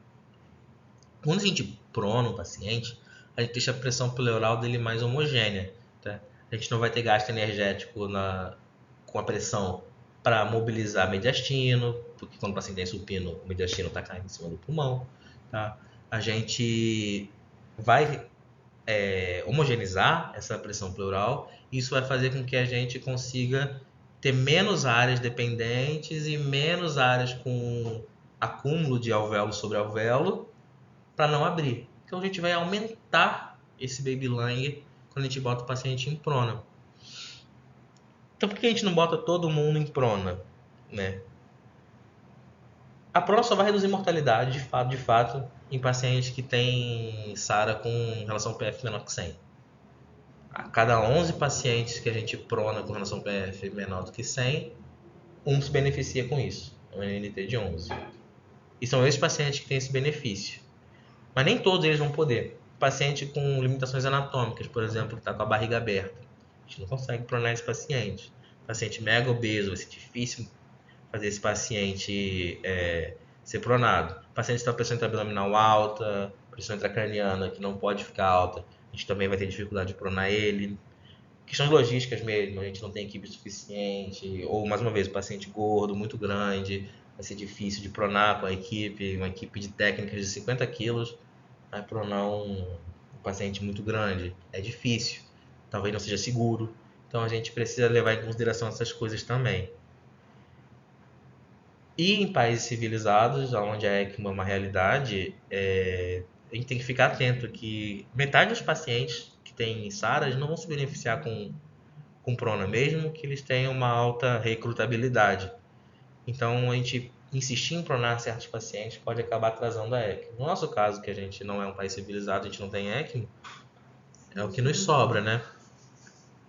Speaker 1: Quando a gente prona um paciente, a gente deixa a pressão pleural dele mais homogênea, tá? A gente não vai ter gasto energético com a pressão para mobilizar mediastino, porque quando o paciente tem supino, o mediastino está caindo em cima do pulmão, tá? A gente vai homogeneizar essa pressão pleural. Isso vai fazer com que a gente consiga ter menos áreas dependentes e menos áreas com acúmulo de alvéolo sobre alvéolo para não abrir. Então a gente vai aumentar esse baby lung quando a gente bota o paciente em prona. Então por que a gente não bota todo mundo em prona, né? A prona só vai reduzir mortalidade, de fato, em pacientes que têm SARA com relação PF menor que 100. A cada 11 pacientes que a gente prona com relação PF menor do que 100, um se beneficia com isso. É um NNT de 11. E são esses pacientes que têm esse benefício. Mas nem todos eles vão poder. Paciente com limitações anatômicas, por exemplo, que está com a barriga aberta. A gente não consegue pronar esse paciente. Paciente mega obeso, vai ser difícil fazer esse paciente ser pronado. Paciente que está com pressão intraabdominal alta, pressão intracraniana que não pode ficar alta, a gente também vai ter dificuldade de pronar ele. Questões logísticas mesmo, a gente não tem equipe suficiente, ou mais uma vez, paciente gordo, muito grande, vai ser difícil de pronar com a equipe, uma equipe de técnicas de 50 quilos, vai pronar um paciente muito grande, é difícil, talvez não seja seguro, então a gente precisa levar em consideração essas coisas também. E em países civilizados, onde a ECMO é uma realidade, a gente tem que ficar atento que metade dos pacientes que têm SARAs não vão se beneficiar com prona, mesmo que eles tenham uma alta recrutabilidade. Então, a gente insistir em pronar certos pacientes pode acabar atrasando a ECMO. No nosso caso, que a gente não é um país civilizado, a gente não tem ECMO, é o que nos sobra, né?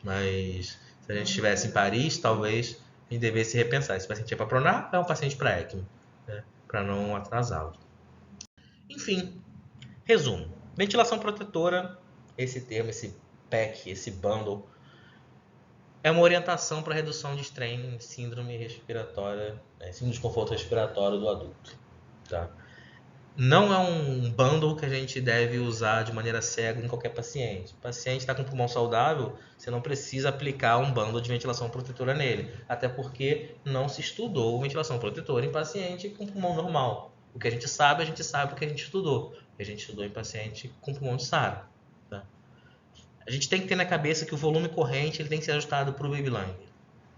Speaker 1: Mas se a gente estivesse em Paris, talvez a gente devesse repensar. Esse paciente é para pronar ou é um paciente para ECMO? Né? Para não atrasá-lo. Enfim, resumo. Ventilação protetora, esse termo, esse PEC, esse bundle, é uma orientação para redução de strain em síndrome respiratória, síndrome de desconforto respiratório do adulto. Tá? Não é um bundle que a gente deve usar de maneira cega em qualquer paciente. O paciente está com pulmão saudável, você não precisa aplicar um bundle de ventilação protetora nele. Até porque não se estudou ventilação protetora em paciente com pulmão normal. O que a gente sabe porque a gente estudou. A gente estudou em paciente com pulmão de SARA. Tá? A gente tem que ter na cabeça que o volume corrente ele tem que ser ajustado para o baby lung.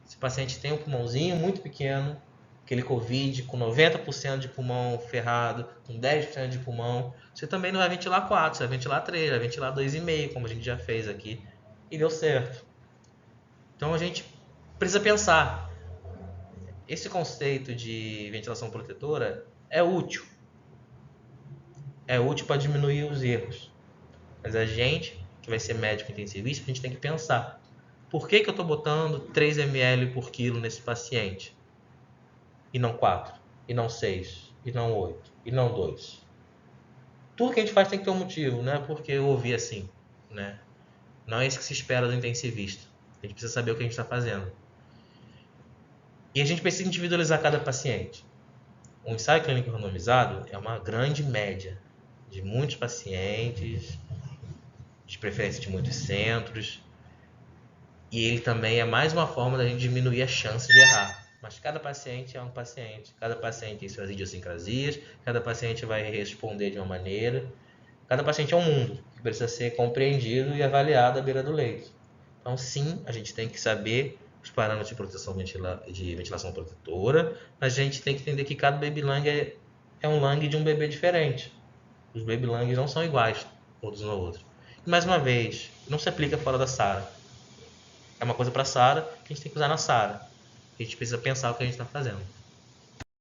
Speaker 1: Se o paciente tem um pulmãozinho muito pequeno, aquele COVID com 90% de pulmão ferrado, com 10% de pulmão, você também não vai ventilar 4, você vai ventilar 3, vai ventilar 2,5, como a gente já fez aqui, e deu certo. Então a gente precisa pensar, esse conceito de ventilação protetora é útil para diminuir os erros, mas a gente, que vai ser médico intensivista, a gente tem que pensar, por que eu estou botando 3 ml por quilo nesse paciente? E não 4, e não 6, e não 8, e não 2. Tudo que a gente faz tem que ter um motivo, não é porque eu ouvi assim, né? Não é isso que se espera do intensivista. A gente precisa saber o que a gente está fazendo. E a gente precisa individualizar cada paciente. Um ensaio clínico randomizado é uma grande média de muitos pacientes, de preferência de muitos centros, e ele também é mais uma forma da gente diminuir a chance de errar. Mas cada paciente é um paciente, cada paciente tem suas idiosincrasias, cada paciente vai responder de uma maneira, cada paciente é um mundo que precisa ser compreendido e avaliado à beira do leito. Então, sim, a gente tem que saber os parâmetros de proteção de ventilação protetora, mas a gente tem que entender que cada baby lung é um lung de um bebê diferente. Os baby lungs não são iguais todos no outro. E mais uma vez, não se aplica fora da SARA. É uma coisa para SARA que a gente tem que usar na SARA. A gente precisa pensar o que a gente está fazendo.